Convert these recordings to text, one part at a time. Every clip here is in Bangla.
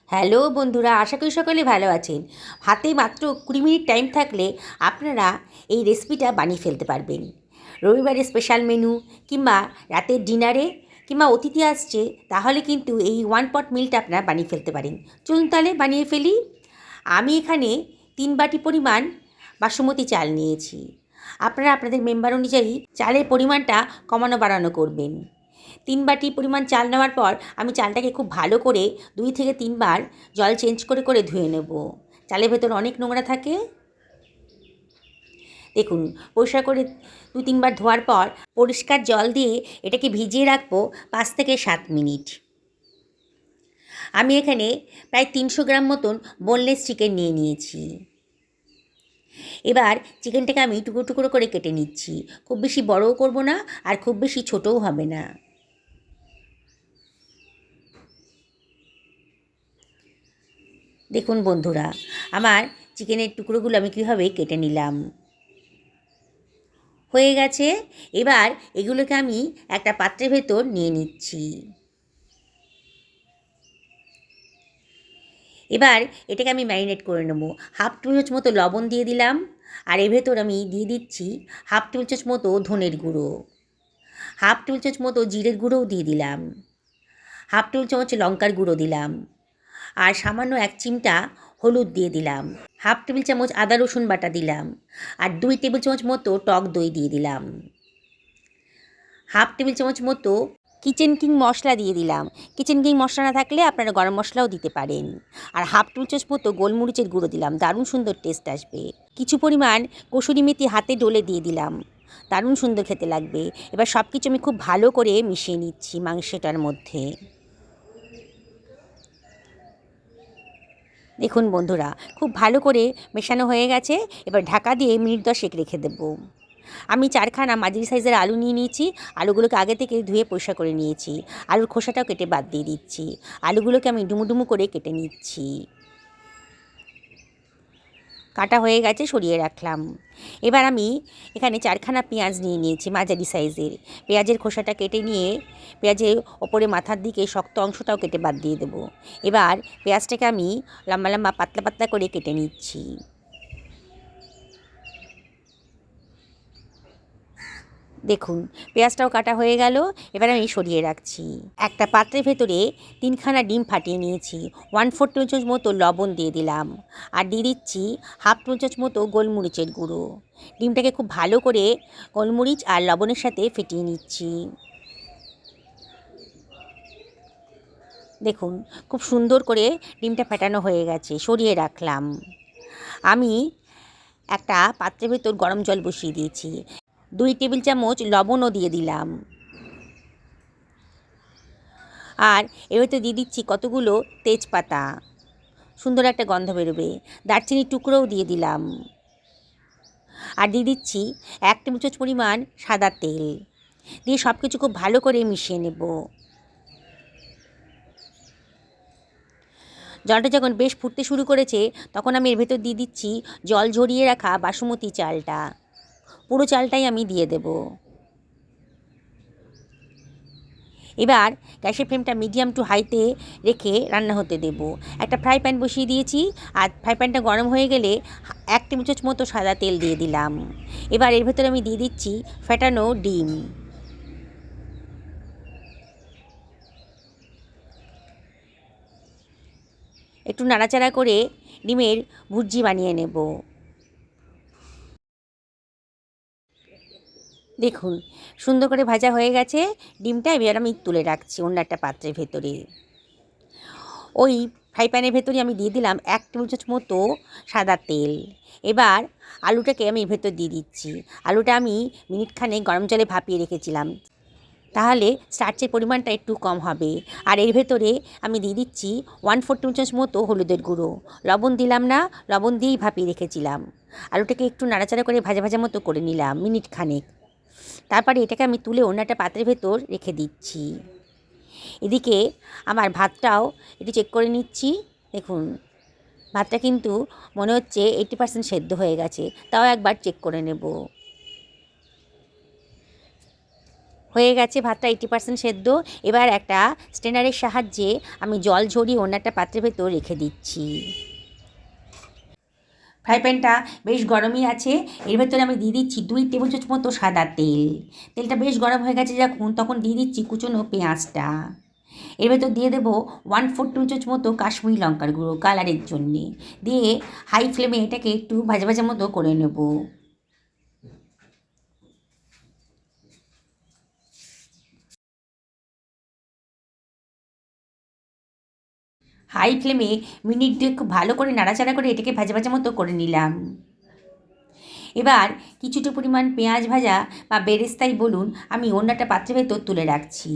হ্যালো বন্ধুরা, আশা করি সকলে ভালো আছেন। হাতে মাত্র 20 মিনিট টাইম থাকলে আপনারা এই রেসিপিটা বানিয়ে ফেলতে পারবেন। রবিবারের স্পেশাল মেনু কিংবা রাতের ডিনারে কিংবা অতিথি আসছে, তাহলে কিন্তু এই ওয়ান পট মিলটা আপনারা বানিয়ে ফেলতে পারেন। চলুন তাহলে বানিয়ে ফেলি। আমি এখানে 3 বাটি পরিমাণ বাসমতি চাল নিয়েছি। আপনারা আপনাদের মেম্বার অনুযায়ী চালের পরিমাণটা কমানো বাড়ানো করবেন। 3 বাটি পরিমাণ চাল নেওয়ার পর আমি চালটাকে খুব ভালো করে 2 থেকে 3 বার জল চেঞ্জ করে করে ধুয়ে নেব। চালের ভেতর অনেক নোংরা থাকে। দেখুন, পরিষ্কার করে 2-3 বার ধোয়ার পর পরিষ্কার জল দিয়ে এটাকে ভিজিয়ে রাখবো 5 থেকে 7 মিনিট। আমি এখানে প্রায় 300 গ্রাম মতন বোনলেস চিকেন নিয়ে নিয়েছি। এবার চিকেনটাকে আমি টুকরো টুকরো করে কেটে নিচ্ছি। খুব বেশি বড়ও করব না, আর খুব বেশি ছোটও হবে না। দেখুন বন্ধুরা, আমার চিকেনের টুকরোগুলো আমি কীভাবে কেটে নিলাম। হয়ে গেছে। এবার এগুলোকে আমি একটা পাত্রের ভেতর নিয়ে নিচ্ছি। এবার এটাকে আমি ম্যারিনেট করে নেব। হাফ টেবিল চামচ মতো লবণ দিয়ে দিলাম, আর এর ভেতর আমি দিয়ে দিচ্ছি হাফ টেবিল চামচ মতো ধনের গুঁড়ো, হাফ টেবিল চামচ মতো জিরের গুঁড়োও দিয়ে দিলাম, হাফ টেবিল চামচ লঙ্কার গুঁড়ো দিলাম, আর সামান্য 1 চিমটা হলুদ দিয়ে দিলাম, হাফ টেবিল চামচ আদা রসুন বাটা দিলাম, আর 2 টেবিল চামচ মতো টক দই দিয়ে দিলাম, হাফ টেবিল চামচ মতো কিচেন কিং মশলা দিয়ে দিলাম। কিচেন কিং মশলা না থাকলে আপনারা গরম মশলাও দিতে পারেন। আর হাফ টেবিল চামচ মতো গোলমরিচের গুঁড়ো দিলাম, দারুণ সুন্দর টেস্ট আসবে। কিছু পরিমাণ কসুরি মেথি হাতে ডলে দিয়ে দিলাম, দারুণ সুন্দর খেতে লাগবে। এবার সব কিছু আমি খুব ভালো করে মিশিয়ে নিচ্ছি মাংসটার মধ্যে। দেখুন বন্ধুরা, খুব ভালো করে মেশানো হয়ে গেছে। এবার ঢাকা দিয়ে মিনিট 10 রেখে দেবো। আমি 4খানা মাঝারি সাইজের আলু নিয়ে নিয়েছি। আলুগুলোকে আগে থেকে ধুয়ে পরিষ্কার করে নিয়েছি। আলুর খোসাটাও কেটে বাদ দিয়ে দিচ্ছি। আলুগুলোকে আমি ডুমু ডুমু করে কেটে নিচ্ছি। কাটা হয়ে গেছে, সরিয়ে রাখলাম। এবার আমি এখানে 4খানা পেঁয়াজ নিয়ে নিয়েছি মাঝারি সাইজের। পেঁয়াজের খোসাটা কেটে নিয়ে পেঁয়াজের ওপরে মাথার দিকে শক্ত অংশটাও কেটে বাদ দিয়ে দেবো। এবার পেঁয়াজটাকে আমি লম্বা লম্বা পাতলা পাতলা করে কেটে নিচ্ছি। দেখুন, পেঁয়াজটাও কাটা হয়ে গেল। এবার আমি সরিয়ে রাখছি। একটা পাত্রের ভেতরে 3খানা ডিম ফাটিয়ে নিয়েছি। 1/4 টেবিল চামচ মতো লবণ দিয়ে দিলাম, আর দিয়ে দিচ্ছি হাফ টেবিল চামচ মতো গোলমরিচের গুঁড়ো। ডিমটাকে খুব ভালো করে গোলমরিচ আর লবণের সাথে ফেটিয়ে নিচ্ছি। দেখুন, খুব সুন্দর করে ডিমটা ফেটানো হয়ে গেছে, সরিয়ে রাখলাম। আমি একটা পাত্রের ভেতর গরম জল বসিয়ে দিয়েছি। 2 টেবিল চামচ লবণও দিয়ে দিলাম, আর এর ভেতরে দিয়ে দিচ্ছি কতগুলো তেজপাতা, সুন্দর একটা গন্ধ বেরোবে। দারচিনির টুকরোও দিয়ে দিলাম, আর দিয়ে দিচ্ছি 1 টেবিল চামচ পরিমাণ সাদা তেল। দিয়ে সব কিছু খুব ভালো করে মিশিয়ে নেব। জলটা যখন বেশ ফুটতে শুরু করেছে, তখন আমি এর ভেতর দিয়ে দিচ্ছি জল ঝরিয়ে রাখা বাসমতি চালটা। পুরো চালটাই আমি দিয়ে দেব। এবার গ্যাসের ফ্লেমটা মিডিয়াম টু হাইতে রেখে রান্না হতে দেব। একটা ফ্রাই প্যান বসিয়ে দিয়েছি, আর ফ্রাই প্যানটা গরম হয়ে গেলে 1 টেবিল চামচ মতো সাদা তেল দিয়ে দিলাম। এবার এর ভেতরে আমি দিয়ে দিচ্ছি ফেটানো ডিম। একটু নাড়াচাড়া করে ডিমের ভুর্জি বানিয়ে নেব। দেখুন, সুন্দর করে ভাজা হয়ে গেছে ডিমটা। এবার আমি তুলে রাখছি অন্য একটা পাত্রের ভেতরে। ওই ফ্রাই প্যানের ভেতরে আমি দিয়ে দিলাম 1 টেবিল চামচ মতো সাদা তেল। এবার আলুটাকে আমি ভেতর দিয়ে দিচ্ছি। আলুটা আমি মিনিটখানেক গরম জলে ভাপিয়ে রেখেছিলাম, তাহলে স্টার্চের পরিমাণটা একটু কম হবে। আর এর ভেতরে আমি দিয়ে দিচ্ছি 1/4 টেবিল চামচ মতো হলুদের গুঁড়ো। লবণ দিলাম না, লবণ দিয়েই ভাপিয়ে রেখেছিলাম। আলুটাকে একটু নাড়াচাড়া করে ভাজা ভাজা মতো করে নিলাম মিনিট খানেক। তারপরে এটাকে আমি তুলে অন্য একটা পাত্রের ভেতর রেখে দিচ্ছি। এদিকে আমার ভাতটাও একটু চেক করে নিচ্ছি। দেখুন, ভাতটা কিন্তু মনে হচ্ছে 80% সেদ্ধ হয়ে গেছে, তাও একবার চেক করে নেব। হয়ে গেছে ভাতটা 80% সেদ্ধ। এবার একটা স্ট্রেনারের সাহায্যে আমি জল ঝরিয়ে অন্য একটা পাত্রের ভেতর রেখে দিচ্ছি। ফ্রাই প্যানটা বেশ গরমই আছে। এর ভেতরে আমি দিয়ে দিচ্ছি 2 টেবিল চামচ মতো সাদা তেল। তেলটা বেশ গরম হয়ে গেছে যখন, তখন দিয়ে দিচ্ছি কুচনো পেঁয়াজটা। এর ভেতর দিয়ে দেবো 1/4 টেবিল চামচ মতো কাশ্মীরি লঙ্কার গুঁড়ো কালারের জন্যে। দিয়ে হাই ফ্লেমে এটাকে একটু ভাজা ভাজা মতো করে নেব। হাই ফ্লেমে মিনিট 2 খুব ভালো করে নাড়াচাড়া করে এটাকে ভাজা ভাজা মতো করে নিলাম। এবার কিছুটা পরিমাণ পেঁয়াজ ভাজা বা বেরেস্তাই বলুন, আমি অন্য একটা পাত্রের ভেতর তুলে রাখছি,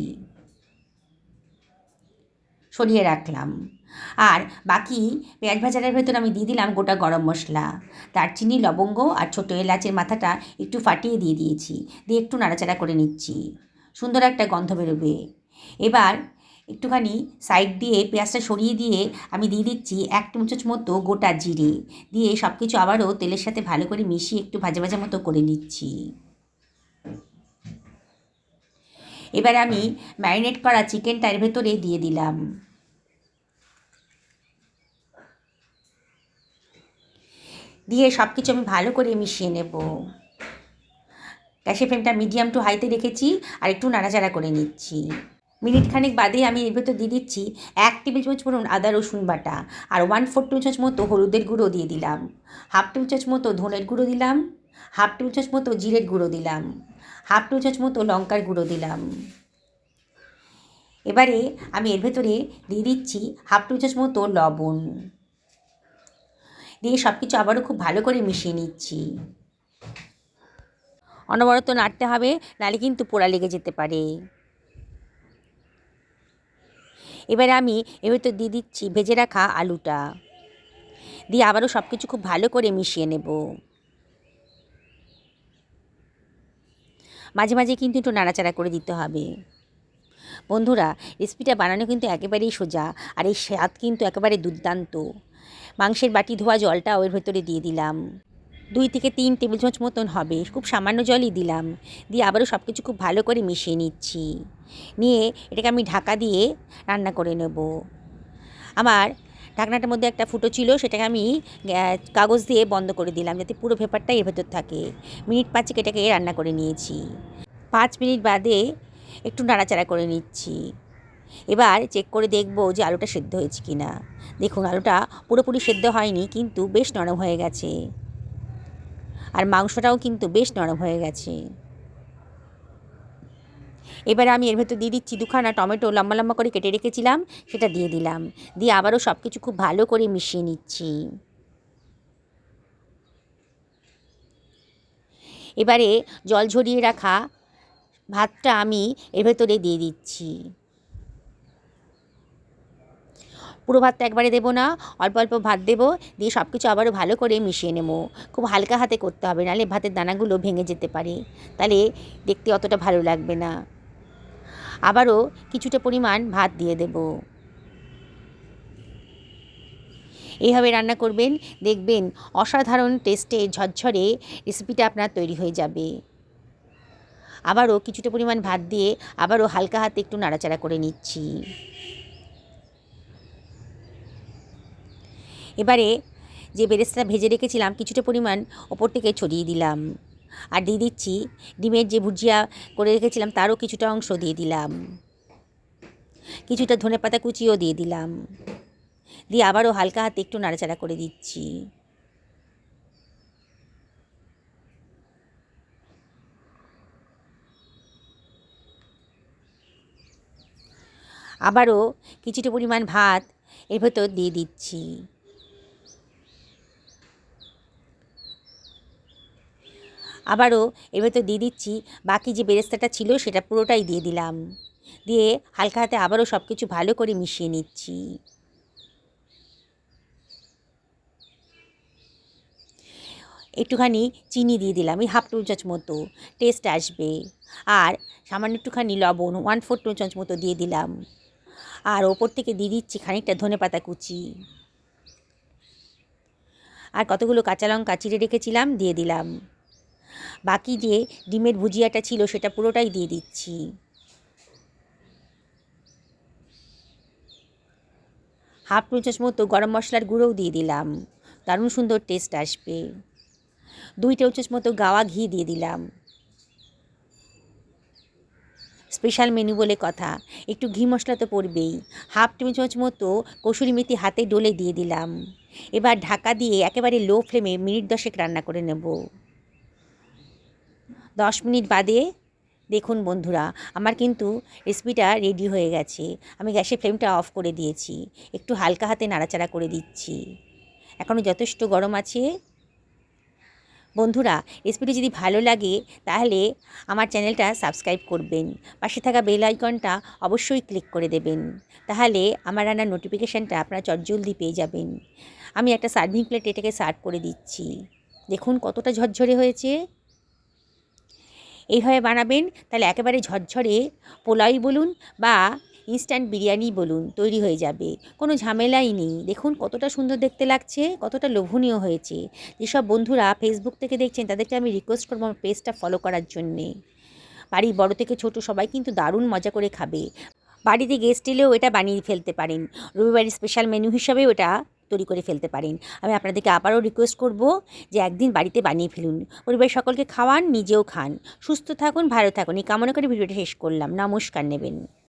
সরিয়ে রাখলাম। আর বাকি পেঁয়াজ ভাজাটার ভেতর আমি দিয়ে দিলাম গোটা গরম মশলা, দারচিনি, লবঙ্গ আর ছোটো এলাচের মাথাটা একটু ফাটিয়ে দিয়ে দিয়েছি। দিয়ে একটু নাড়াচাড়া করে নিচ্ছি, সুন্দর একটা গন্ধ বেরোবে। এবার একটুখানি সাইড দিয়ে পেঁয়াজটা সরিয়ে দিয়ে আমি দিয়ে দিচ্ছি 1 টেবিল চামচ মতো গোটা জিরে। দিয়ে সব কিছু আবারও তেলের সাথে ভালো করে মিশিয়ে একটু ভাজা ভাজা মতো করে নিচ্ছি। এবার আমি ম্যারিনেট করা চিকেনটা এর ভেতরে দিয়ে দিলাম। দিয়ে সব কিছু আমি ভালো করে মিশিয়ে নেব। গ্যাসের ফ্লেমটা মিডিয়াম টু হাইতে রেখেছি আর একটু নাড়াচাড়া করে নিচ্ছি। মিনিট খানেক বাদে আমি এর ভেতর দিয়ে দিচ্ছি 1 টেবিল চামচ পরিমাণ আদা রসুন বাটা আর 1/4 টেবিল চামচ মতো হলুদের গুঁড়ো দিয়ে দিলাম। 1/2 টেবিল চামচ মতো ধনের গুঁড়ো দিলাম। 1/2 টেবিল চামচ মতো জিরের গুঁড়ো দিলাম। 1/2 টেবিল চামচ মতো লঙ্কার গুঁড়ো দিলাম। এবারে আমি এর ভেতরে দিয়ে দিচ্ছি 1/2 টেবিল চামচ মতো লবণ। দিয়ে সব কিছু আবারও খুব ভালো করে মিশিয়ে নিচ্ছি। অনবরত নাড়তে হবে, নাহলে কিন্তু পোড়া লেগে যেতে পারে। এবারে আমি এর ভেতর দিয়ে দিচ্ছি ভেজে রাখা আলুটা। দিয়ে আবারও সব কিছু খুব ভালো করে মিশিয়ে নেব। মাঝে মাঝে কিন্তু একটু নাড়াচাড়া করে দিতে হবে। বন্ধুরা, রেসিপিটা বানানো কিন্তু একেবারেই সোজা, আর এই স্বাদ কিন্তু একেবারে দুর্দান্ত। মাংসের বাটি ধোয়া জলটাও এর ভেতরে দিয়ে দিলাম। 2 থেকে 3 টেবিল চামচ মতন হবে, খুব সামান্য জলই দিলাম। দিয়ে আবারও সব কিছু খুব ভালো করে মিশিয়ে নিচ্ছি। নিয়ে এটাকে আমি ঢাকা দিয়ে রান্না করে নেব। আমার ঢাকনাটার মধ্যে একটা ফুটো ছিল, সেটাকে আমি কাগজ দিয়ে বন্ধ করে দিলাম, যাতে পুরো ভেপারটা এর ভেতর থাকে। মিনিট 5 এটাকে রান্না করে নিয়েছি। 5 মিনিট বাদে একটু নাড়াচাড়া করে নিচ্ছি। এবার চেক করে দেখব যে আলুটা সেদ্ধ হয়েছে কি না। দেখুন, আলুটা পুরোপুরি সেদ্ধ হয়নি, কিন্তু বেশ নরম হয়ে গেছে। আর মাংসটাও কিন্তু বেশ নরম হয়ে গেছে। এবারে আমি এর ভেতর দিয়ে দিচ্ছি 2খানা টমেটো লম্বা লম্বা করে কেটে রেখেছিলাম, সেটা দিয়ে দিলাম। দিয়ে আবারও সব কিছু খুব ভালো করে মিশিয়ে নিচ্ছি। এবারে জল ঝরিয়ে রাখা ভাতটা আমি এর ভেতরে দিয়ে দিচ্ছি। পুরো ভাতটা একবারে দেবো না, অল্প অল্প ভাত দেবো। দিয়ে সব কিছু আবারও ভালো করে মিশিয়ে নেব। খুব হালকা হাতে করতে হবে, নাহলে ভাতের দানাগুলো ভেঙে যেতে পারে, তাহলে দেখতে অতটা ভালো লাগবে না। আবারও কিছুটা পরিমাণ ভাত দিয়ে দেব। এইভাবে রান্না করবেন, দেখবেন অসাধারণ টেস্টে ঝরঝরে রেসিপিটা আপনার তৈরি হয়ে যাবে। আবারও কিছুটা পরিমাণ ভাত দিয়ে আবারও হালকা হাতে একটু নাড়াচাড়া করে নিচ্ছি। এবারে যে বেরেস্তাটা ভেজে রেখেছিলাম কিছুটা পরিমাণ ওপর থেকে ছড়িয়ে দিলাম। আর দিয়ে দিচ্ছি ডিমের যে ভুজিয়া করে রেখেছিলাম তারও কিছুটা অংশ দিয়ে দিলাম। কিছুটা ধনেপাতা কুচিও দিয়ে দিলাম। দিয়ে আবারও হালকা হাতে একটু নাড়াচাড়া করে দিচ্ছি। আবারও কিছুটা পরিমাণ ভাত এর ভেতর দিয়ে দিচ্ছি। আবারও এর ভেতর দিয়ে দিচ্ছি বাকি যে বেরেস্তাটা ছিল সেটা পুরোটাই দিয়ে দিলাম। দিয়ে হালকা হাতে আবারও সব কিছু ভালো করে মিশিয়ে নিচ্ছি। একটুখানি চিনি দিয়ে দিলাম, এই 1/2 টেবিল চামচ মতো, টেস্ট আসবে। আর সামান্য একটুখানি লবণ 1/4 টেবিল চামচ মতো দিয়ে দিলাম। আর ওপর থেকে দিয়ে দিচ্ছি খানিকটা ধনেপাতা কুচি। আর কতগুলো কাঁচা লঙ্কা চিড়ে রেখেছিলাম দিয়ে দিলাম। বাকি যে ডিমের ভুজিয়াটা ছিল সেটা পুরোটাই দিয়ে দিচ্ছি। হাফ টেবিল মতো গরম মশলার গুঁড়োও দিয়ে দিলাম, দারুণ সুন্দর টেস্ট আসবে। 2 টেবিল মতো গাওয়া ঘি দিয়ে দিলাম। স্পেশাল মেনু বলে কথা, একটু ঘি মশলা তো পড়বেই। হাফ টেবিল মতো কসুরি মেথি হাতে ডলে দিয়ে দিলাম। এবার ঢাকা দিয়ে একেবারে লো ফ্লেমে মিনিট 10 রান্না করে নেব। 10 মিনিট বাদে দেখুন বন্ধুরা, আমার কিন্তু রেসিপিটা রেডি হয়ে গেছে। আমি গ্যাসের ফ্লেমটা অফ করে দিয়েছি, একটু হালকা হাতে নাড়াচাড়া করে দিচ্ছি। এখনও যথেষ্ট গরম আছে। বন্ধুরা, রেসিপিটি যদি ভালো লাগে তাহলে আমার চ্যানেলটা সাবস্ক্রাইব করবেন, পাশে থাকা বেল আইকনটা অবশ্যই ক্লিক করে দেবেন, তাহলে আমার রান্নার নোটিফিকেশানটা আপনারা চটজলদি পেয়ে যাবেন। আমি একটা সার্ভিং প্লেট এটাকে সার্ভ করে দিচ্ছি। দেখুন কতটা ঝরঝরে হয়েছে। এইভাবে বানাবেন, তাহলে একেবারে ঝরঝরে পোলাই বলুন বা ইনস্ট্যান্ট বিরিয়ানি বলুন তৈরি হয়ে যাবে, কোনো ঝামেলাই নেই। দেখুন কতটা সুন্দর দেখতে লাগছে, কতটা লোভনীয় হয়েছে। যেসব বন্ধুরা ফেসবুক থেকে দেখছেন তাদেরকে আমি রিকোয়েস্ট করবো আমার পেজটা ফলো করার জন্যে। বাড়ির বড় থেকে ছোট সবাই কিন্তু দারুণ মজা করে খাবে। বাড়িতে গেস্ট এলেও এটা বানিয়ে ফেলতে পারেন, রবিবারের স্পেশাল মেনু হিসাবেও এটা তৈরি করে ফেলতে পারেন। আমি আপনাদেরকে আবারও রিকোয়েস্ট করব যে একদিন বাড়িতে বানিয়ে ফেলুন, পরিবারের সকলকে খাওয়ান, নিজেও খান। সুস্থ থাকুন, ভালো থাকুন, এই কামনা করে ভিডিওটা শেষ করলাম। নমস্কার নেবেন।